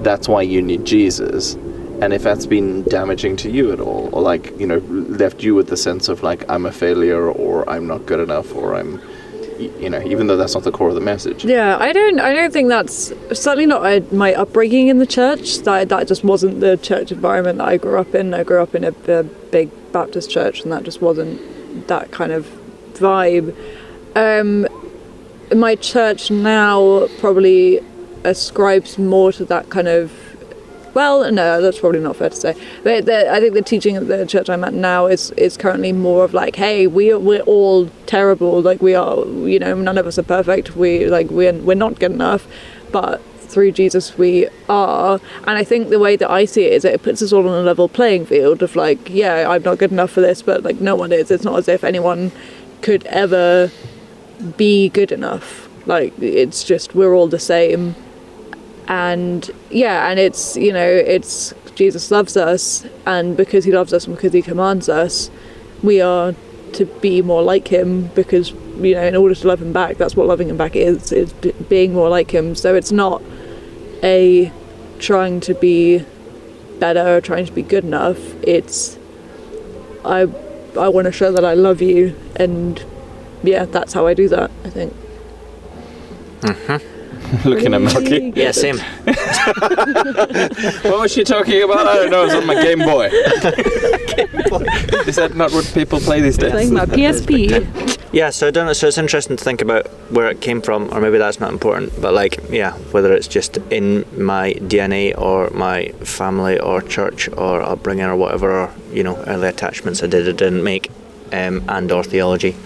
Speaker 4: that's why you need Jesus. And if that's been damaging to you at all, or left you with the sense of I'm a failure, or I'm not good enough, or I'm... even though that's not the core of the message.
Speaker 5: Yeah, I don't think that's certainly not my upbringing in the church. That just wasn't the church environment that I grew up in. I grew up in a big Baptist church, and that just wasn't that kind of vibe. My church now probably ascribes more to that kind of... Well, no, that's probably not fair to say. But I think the teaching at the church I'm at now is currently more of hey, we're all terrible. We are, none of us are perfect. We're not good enough, but through Jesus we are. And I think the way that I see it is that it puts us all on a level playing field of I'm not good enough for this, but no one is. It's not as if anyone could ever be good enough. It's just we're all the same. And it's it's Jesus loves us, and because he loves us and because he commands us, we are to be more like him, because in order to love him back, that's what loving him back is being more like him. So it's not a trying to be better or trying to be good enough. It's I want to show that I love you, and that's how I do that, I think.
Speaker 4: Looking at Malky.
Speaker 1: Yeah, same.
Speaker 4: What was she talking about? I don't know. It was on my Game Boy. Is that not what people play these days?
Speaker 5: Playing my PSP.
Speaker 1: Yeah, so I don't know. So it's interesting to think about where it came from, or maybe that's not important. But whether it's just in my DNA or my family or church or upbringing or whatever, or early attachments I did or didn't make, and or theology.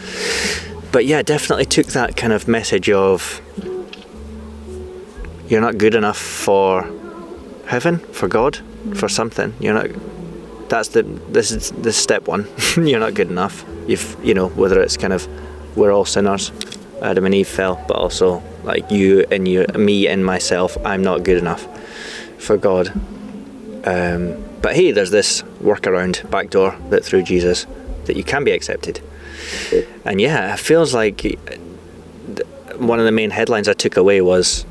Speaker 1: But definitely took that kind of message of you're not good enough for heaven, for God, for something. You're not. This is step one. You're not good enough. Whether it's kind of we're all sinners, Adam and Eve fell, but also like you and me and myself, I'm not good enough for God. But hey, there's this workaround, backdoor, that through Jesus that you can be accepted. And yeah, it feels like one of the main headlines I took away was,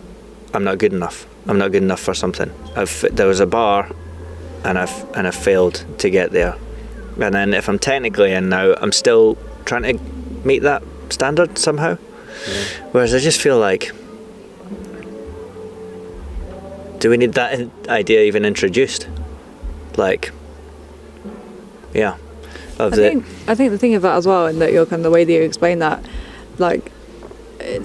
Speaker 1: I'm not good enough. I'm not good enough for something. There was a bar, and I've failed to get there. And then if I'm technically in now, I'm still trying to meet that standard somehow. Yeah. Whereas I just feel like, do we need that idea even introduced? Like, yeah. I
Speaker 5: think the thing of that as well, and that you're kind of the way that you explain that, like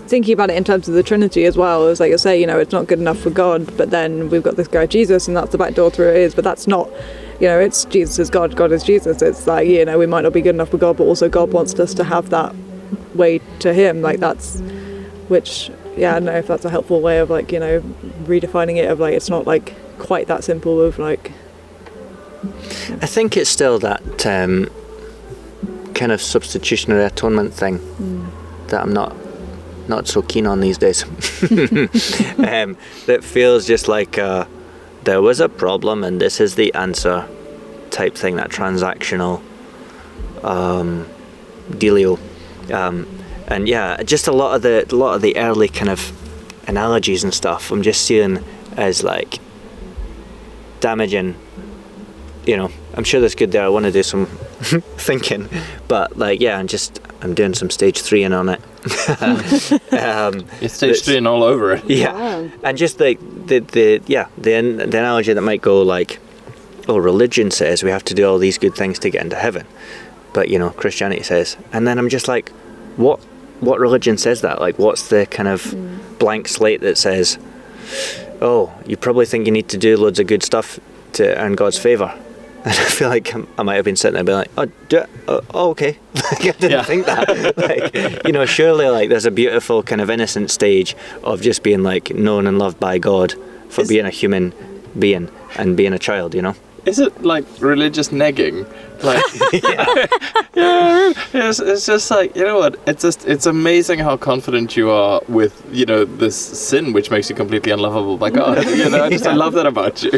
Speaker 5: thinking about it in terms of the Trinity as well, is like you say, it's not good enough for God, but then we've got this guy Jesus, and that's the back door through it is. But that's not, it's Jesus is God, God is Jesus. It's like, we might not be good enough for God, but also God wants us to have that way to Him. Like that's, which I don't know if that's a helpful way of like redefining it, of like it's not like quite that simple of like.
Speaker 1: I think it's still that kind of substitutionary atonement thing that I'm not so keen on these days. That feels just like there was a problem and this is the answer type thing, that transactional dealio. And yeah, just a lot of the early kind of analogies and stuff I'm just seeing as like damaging. I'm sure that's good there. I want to do some thinking, but like, yeah, I'm doing some stage 3 in on it.
Speaker 4: It's stage 3 and all over it.
Speaker 1: Yeah, wow. And just the analogy that might go like, oh, religion says we have to do all these good things to get into heaven, but Christianity says, and then I'm just like, what religion says that? Like, what's the kind of blank slate that says, oh, you probably think you need to do loads of good stuff to earn God's favour? And I feel like I might have been sitting there and be like, okay. Like, I didn't think that. Like, surely like there's a beautiful kind of innocent stage of just being like known and loved by God for being a human being and being a child,
Speaker 4: Is it like religious negging? Like, it's just like, what? It's amazing how confident you are with, this sin which makes you completely unlovable by God. I love that about you.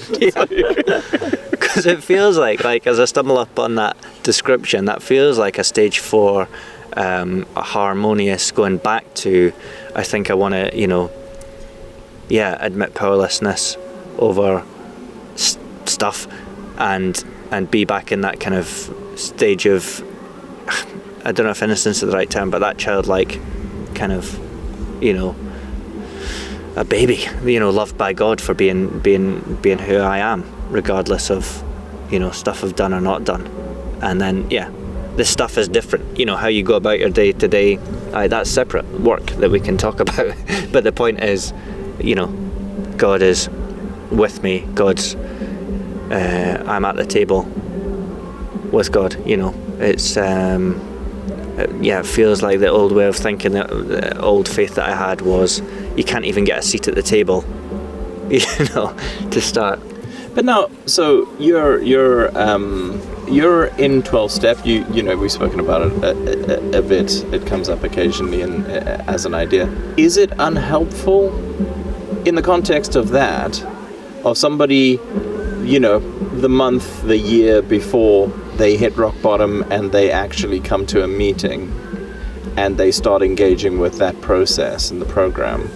Speaker 1: Because it feels like as I stumble up on that description, that feels like a stage 4, a harmonious going back to, I think I want to, admit powerlessness over stuff and be back in that kind of stage of, I don't know if innocence is the right term, but that childlike kind of, a baby, loved by God for being who I am, regardless of, stuff I've done or not done. And then, this stuff is different. How you go about your day to day, that's separate work that we can talk about. But the point is, God is with me. God's, I'm at the table with God. It's, it feels like the old way of thinking, the old faith that I had was, you can't even get a seat at the table, to start.
Speaker 4: But now, so you're in 12-step. We've spoken about it a bit. It comes up occasionally as an idea. Is it unhelpful in the context of that, of somebody, the month, the year before they hit rock bottom and they actually come to a meeting and they start engaging with that process and the program?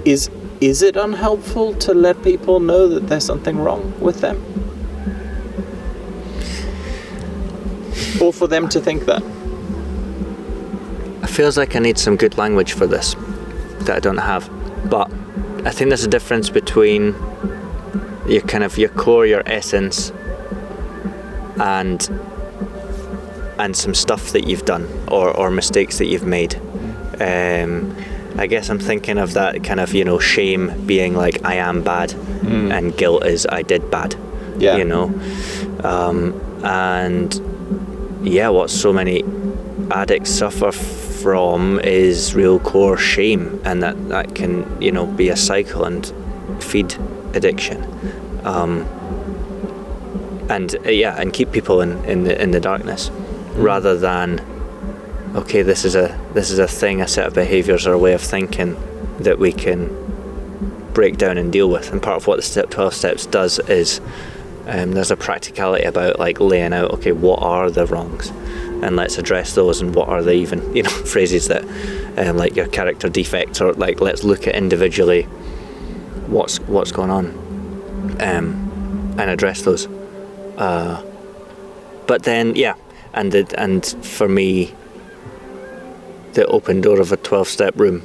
Speaker 4: Is it unhelpful to let people know that there's something wrong with them? Or for them to think that?
Speaker 1: It feels like I need some good language for this that I don't have. But I think there's a difference between your core, your essence, and some stuff that you've done or mistakes that you've made. I guess I'm thinking of that kind of, shame being like, I am bad, and guilt is, I did bad, and what so many addicts suffer from is real core shame, and that can, you know, be a cycle and feed addiction, and keep people in the darkness, rather than, okay, this is a thing, a set of behaviors or a way of thinking that we can break down and deal with. And part of what the 12 steps does is there's a practicality about like laying out, okay, what are the wrongs, and let's address those, and what are the even, you know, phrases that like your character defects, or like let's look at individually what's going on, and address those. But then and for me, the open door of a 12-step room,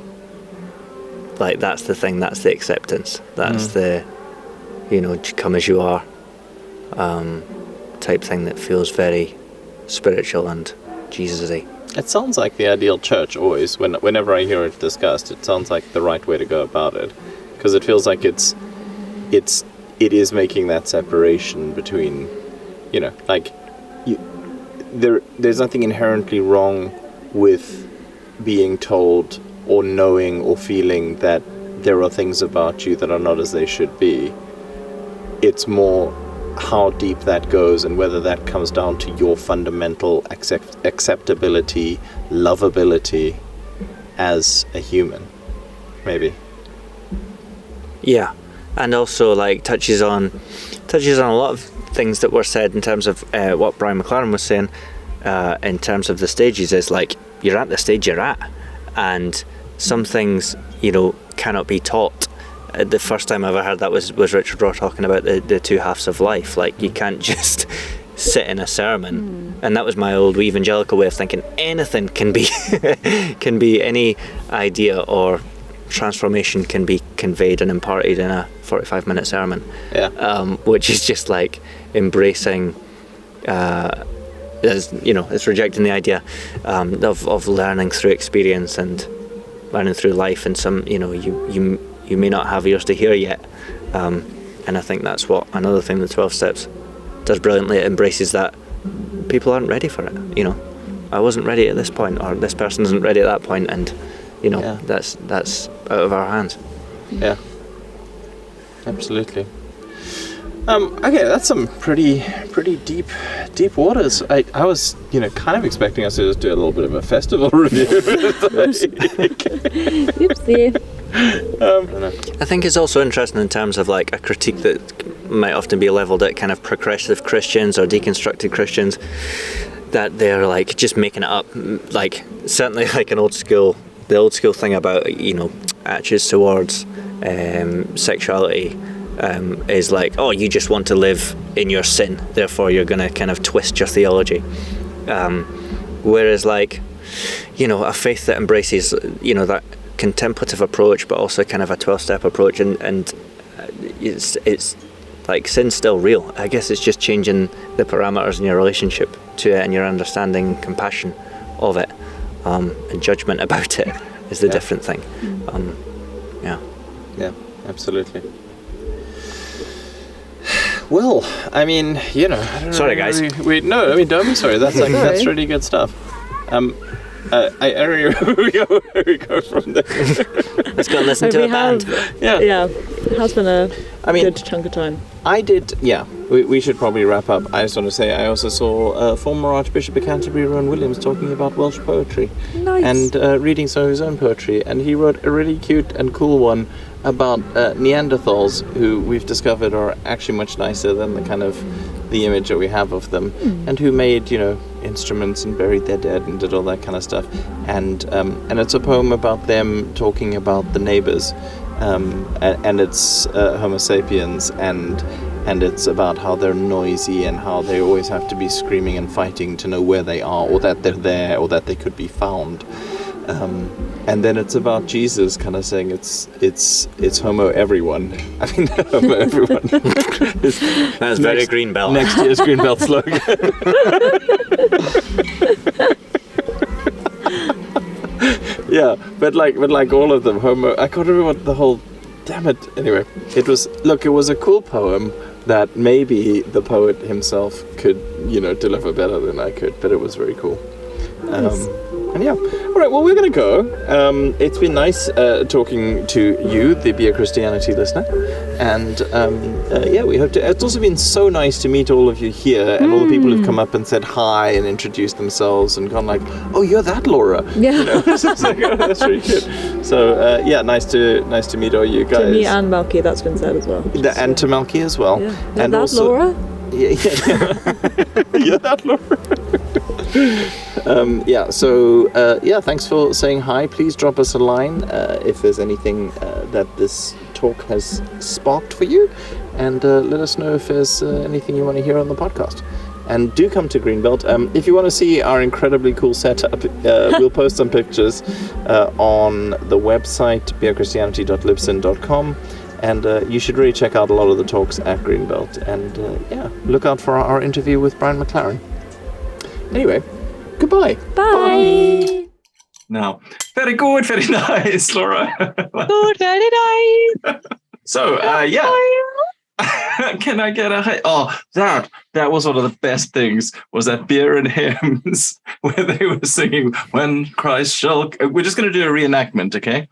Speaker 1: like that's the thing, that's the acceptance, that's the, you know, come as you are type thing that feels very spiritual and Jesus-y. It
Speaker 4: sounds like the ideal church always. Whenever I hear it discussed, it sounds like the right way to go about it, because it feels like it is making that separation between, you know, like there's nothing inherently wrong with being told or knowing or feeling that there are things about you that are not as they should be. It's more how deep that goes, and whether that comes down to your fundamental acceptability, lovability as a human, maybe.
Speaker 1: Yeah, and also like touches on a lot of things that were said in terms of what Brian McLaren was saying in terms of the stages. Is like, you're at the stage you're at, and some things, you know, cannot be taught. The first time I ever heard that was Richard Rohr talking about the two halves of life. Like, you can't just sit in a sermon, and that was my old evangelical way of thinking. Anything can be can be any idea or transformation can be conveyed and imparted in a 45-minute sermon. Which is just like embracing, as you know, it's rejecting the idea of learning through experience and learning through life, and some, you know, you may not have ears to hear yet, and I think that's what another thing the 12 steps does brilliantly. It embraces that people aren't ready for it. You know, I wasn't ready at this point, or this person isn't ready at that point, and you know, that's out of our hands.
Speaker 4: Yeah, absolutely. Okay, that's some pretty deep waters. I was, you know, kind of expecting us to just do a little bit of a festival review.
Speaker 5: Oopsie.
Speaker 1: I think it's also interesting in terms of like a critique that might often be leveled at kind of progressive Christians or deconstructed Christians, that they're like just making it up. Like, certainly like the old school thing about, you know, attitudes towards sexuality is like, oh, you just want to live in your sin, therefore you're going to kind of twist your theology. Whereas like, you know, a faith that embraces, you know, that contemplative approach, but also kind of a 12-step approach, and it's like, sin's still real. I guess it's just changing the parameters in your relationship to it, and your understanding, compassion of it, and judgment about it is the different thing.
Speaker 4: Yeah, absolutely. Well, I mean, you know, I don't
Speaker 1: sorry
Speaker 4: know,
Speaker 1: guys.
Speaker 4: No, I mean, don't be sorry. That's like that's really good stuff. I don't know where we go from there.
Speaker 1: Let's go listen to a band.
Speaker 5: Yeah, it has been a good chunk of time.
Speaker 4: I did, we should probably wrap up. I just want to say I also saw former Archbishop of Canterbury, Rowan Williams, talking about Welsh poetry.
Speaker 5: Nice.
Speaker 4: And reading some of his own poetry. And he wrote a really cute and cool one about Neanderthals, who we've discovered are actually much nicer than the kind of the image that we have of them, and who made, you know, instruments and buried their dead and did all that kind of stuff. And it's a poem about them talking about the neighbors, and it's Homo sapiens, and it's about how they're noisy and how they always have to be screaming and fighting to know where they are, or that they're there, or that they could be found. And then it's about Jesus kind of saying it's homo everyone. I mean, homo everyone.
Speaker 1: That's very Greenbelt.
Speaker 4: Next year's Greenbelt slogan. Yeah, but like all of them, homo. I can't remember what the whole. Damn it. Anyway, it was a cool poem that maybe the poet himself could, you know, deliver better than I could, but it was very cool.
Speaker 5: Nice.
Speaker 4: And yeah. All right, well, we're going to go. It's been nice talking to you, the Beer Christianity listener. And yeah, we hope to. It's also been so nice to meet all of you here and all the people who've come up and said hi and introduced themselves and gone like, oh, you're that Laura.
Speaker 5: Yeah.
Speaker 4: You know? So it's like, oh, that's really good. So yeah, nice to meet all you guys.
Speaker 5: To me and Malky, that's been said as well.
Speaker 4: And to Malky as well.
Speaker 5: Yeah.
Speaker 4: And
Speaker 5: that
Speaker 4: also,
Speaker 5: Laura?
Speaker 4: Yeah. You're that Laura. Yeah, so yeah, thanks for saying hi. Please drop us a line if there's anything that this talk has sparked for you, and let us know if there's anything you want to hear on the podcast. And do come to Greenbelt. If you want to see our incredibly cool setup, we'll post some pictures on the website beerchristianity.libsyn.com. And you should really check out a lot of the talks at Greenbelt. And yeah, look out for our interview with Brian McLaren. Anyway, goodbye.
Speaker 5: Bye.
Speaker 2: Now, very good, very nice, Laura.
Speaker 3: Good, very nice.
Speaker 2: So, yeah. Can I get a... Oh, that was one of the best things, was that Beer and Hymns, where they were singing, When Christ Shall... We're just going to do a reenactment, okay?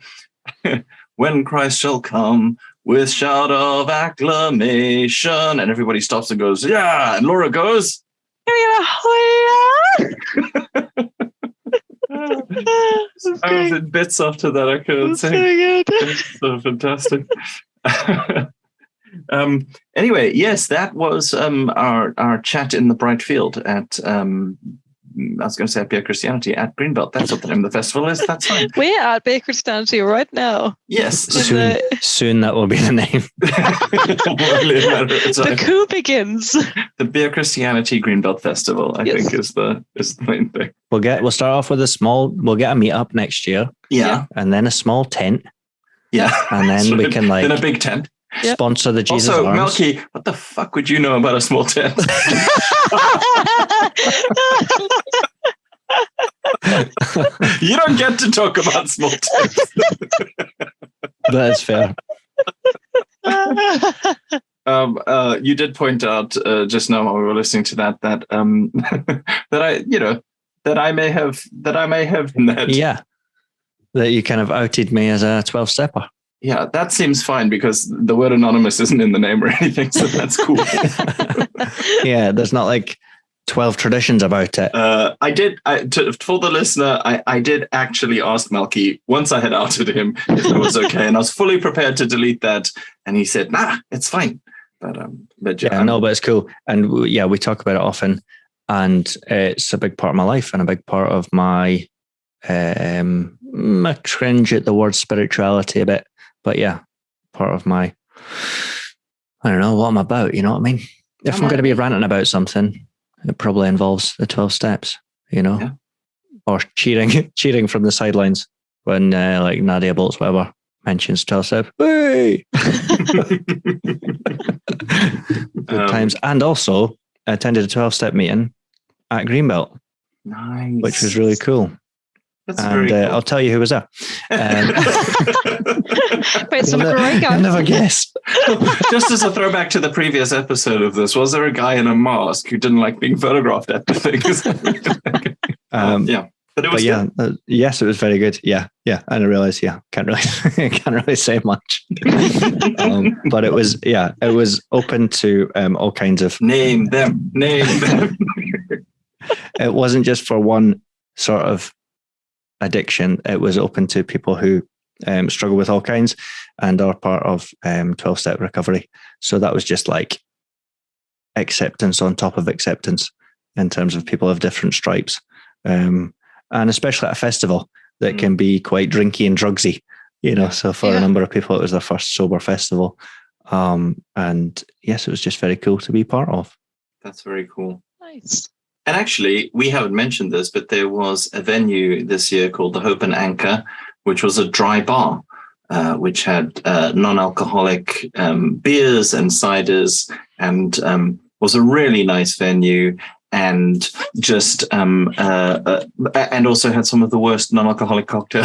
Speaker 2: When Christ shall come with shout of acclamation, and everybody stops and goes, yeah, and Laura goes... I was in bits after that. I couldn't sing. It's so fantastic. Anyway, yes, that was our chat in the bright field at I was going to say at Beer Christianity at Greenbelt. That's what the name of the festival is. That's fine.
Speaker 3: We're at Beer Christianity right now.
Speaker 2: Yes.
Speaker 1: Soon that will be the name.
Speaker 3: The coup begins.
Speaker 2: The Beer Christianity Greenbelt Festival, I think, is the main thing.
Speaker 1: We'll start off with we'll get a meetup next year.
Speaker 2: Yeah.
Speaker 1: And then a small tent.
Speaker 2: Yeah.
Speaker 1: And then we can
Speaker 2: then a big tent.
Speaker 1: Sponsor the Jesus
Speaker 2: also,
Speaker 1: Arms.
Speaker 2: Melky, what the fuck would you know about a small tent? You don't get to talk about small tents.
Speaker 1: That's fair.
Speaker 2: You did point out just now while we were listening to that that I may have
Speaker 1: Yeah, that you kind of outed me as a 12-stepper.
Speaker 2: Yeah, that seems fine because the word anonymous isn't in the name or anything, so that's cool.
Speaker 1: Yeah, there's not like 12 traditions about it.
Speaker 2: For the listener, I did actually ask Malky once I had outed him if it was okay, and I was fully prepared to delete that, and he said, "Nah, it's fine." But
Speaker 1: yeah, no, but it's cool, and we talk about it often, and it's a big part of my life and a big part of my. I cringe at the word spirituality a bit. But yeah, part of my, I don't know what I'm about, you know what I mean? If I'm going to be ranting about something, it probably involves the 12 steps, you know? Yeah. Or cheering from the sidelines when like Nadia Boltz-Weber mentions 12 steps. Hey! Good times. And also, I attended a 12-step meeting at Greenbelt.
Speaker 2: Nice.
Speaker 1: Which was really cool.
Speaker 2: That's very cool.
Speaker 1: I'll tell you who was there.
Speaker 3: Wait, some great guys.
Speaker 1: I'll never guess.
Speaker 2: Just as a throwback to the previous episode of this, was there a guy in a mask who didn't like being photographed at the thing? Yeah, but it was good.
Speaker 1: Yes, it was very good. Yeah, and I realized, can't really say much. But it was open to all kinds of
Speaker 2: name them.
Speaker 1: It wasn't just for one sort of addiction. It was open to people who struggle with all kinds and are part of 12-step recovery. So that was just like acceptance on top of acceptance in terms of people of different stripes. And especially at a festival that can be quite drinky and drugsy, you know. So for a number of people, it was their first sober festival. And yes, it was just very cool to be part of.
Speaker 2: That's very cool.
Speaker 3: Nice.
Speaker 2: And actually, we haven't mentioned this, but there was a venue this year called the Hope and Anchor, which was a dry bar, which had non-alcoholic beers and ciders, and was a really nice venue, and just and also had some of the worst non-alcoholic cocktail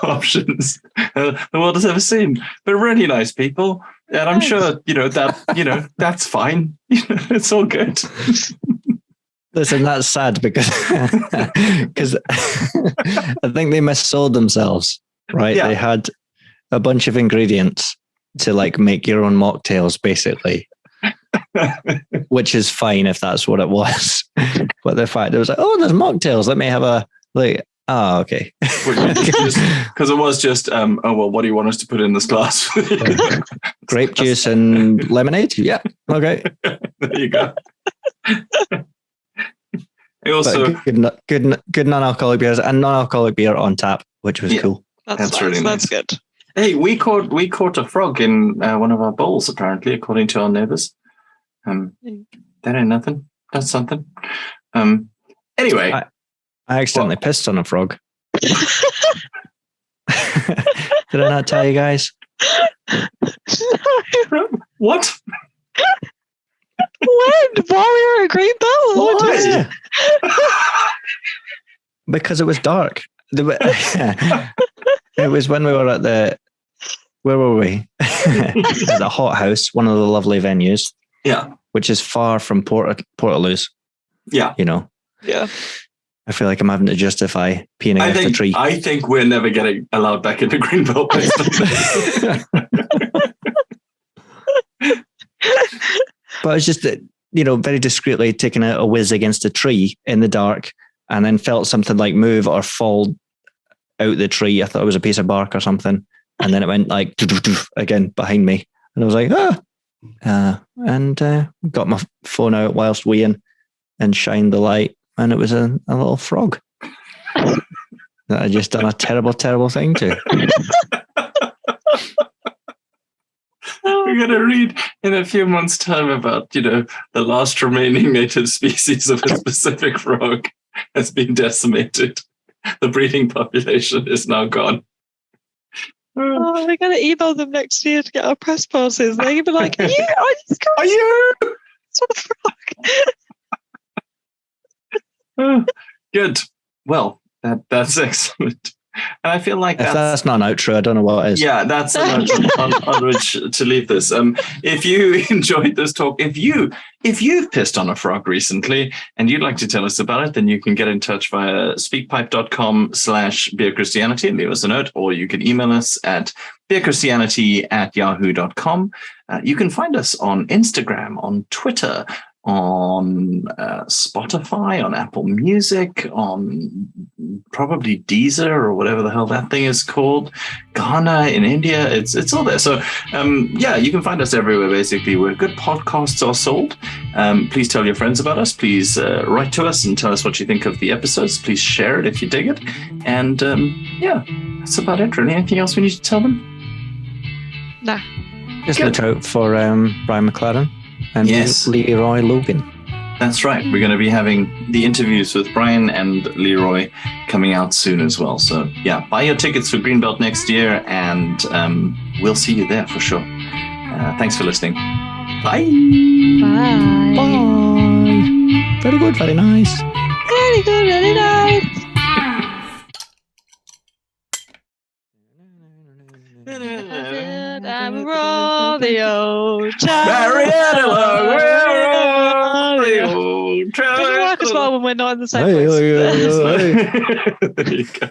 Speaker 2: options the world has ever seen. But really nice people. And I'm sure, that's fine. It's all good.
Speaker 1: Listen, that's sad because I think they missold themselves, right?
Speaker 2: Yeah.
Speaker 1: They had a bunch of ingredients to like make your own mocktails, basically, which is fine if that's what it was. But the fact it was like, oh, there's mocktails. Let me have a like. Oh, okay.
Speaker 2: Because it was just, oh, well, what do you want us to put in this glass?
Speaker 1: Grape juice and lemonade. Yeah. Okay.
Speaker 2: There you go. Also,
Speaker 1: good non-alcoholic beers and non-alcoholic beer on tap, which was cool.
Speaker 2: That's
Speaker 3: nice.
Speaker 2: really nice.
Speaker 3: That's good.
Speaker 2: Hey, we caught a frog in one of our bowls, apparently, according to our neighbors. That ain't nothing. That's something. Anyway.
Speaker 1: I accidentally pissed on a frog. Did I not tell you guys?
Speaker 2: What?
Speaker 3: When? While we were at Greenbelt?
Speaker 2: Why?
Speaker 1: Because it was dark. It was when we were at where were we? At the Hot House, one of the lovely venues.
Speaker 2: Yeah.
Speaker 1: Which is far from Portaloos.
Speaker 2: Yeah.
Speaker 1: You know?
Speaker 3: Yeah.
Speaker 1: I feel like I'm having to justify peeing off the tree.
Speaker 2: I think we're never getting allowed back into Greenbelt.
Speaker 1: But it's just, very discreetly taking a whiz against a tree in the dark and then felt something like move or fall out the tree. I thought it was a piece of bark or something. And then it went like again behind me. And I was like, and got my phone out whilst weeing and shined the light. And it was a little frog that I just done a terrible, terrible thing to.
Speaker 2: We're going to read in a few months' time about, the last remaining native species of a specific frog has been decimated. The breeding population is now gone.
Speaker 3: Oh, we're going to email them next year to get our press passes. They're going to be like, are you? It's a frog.
Speaker 2: Good. Well, that's excellent. And I feel like
Speaker 1: if that's not an outro, I don't know what is.
Speaker 2: Yeah, that's an outro on which to leave this. If you enjoyed this talk, if you've pissed on a frog recently and you'd like to tell us about it, then you can get in touch via speakpipe.com/beerchristianity and leave us a note, or you can email us at beerchristianity@yahoo.com. You can find us on Instagram, on Twitter, on Spotify, on Apple Music, on probably Deezer or whatever the hell that thing is called, Ghana in India. It's all there. So you can find us everywhere basically where good podcasts are sold. Please tell your friends about us. Please write to us and tell us what you think of the episodes. Please share it if you dig it. And that's about it really. Anything else we need to tell them?
Speaker 3: No.
Speaker 1: Just look out for Brian McLaren and Leroy Logan.
Speaker 2: That's right. We're going to be having the interviews with Brian and Leroy coming out soon as well. So buy your tickets for Greenbelt next year, and we'll see you there for sure. Thanks for listening. Bye.
Speaker 3: Bye.
Speaker 1: Bye. Very good. Very nice.
Speaker 3: Very good. Very nice. I'm a rodeo child. Doesn't work as well when we're not in the same place.
Speaker 2: There you go.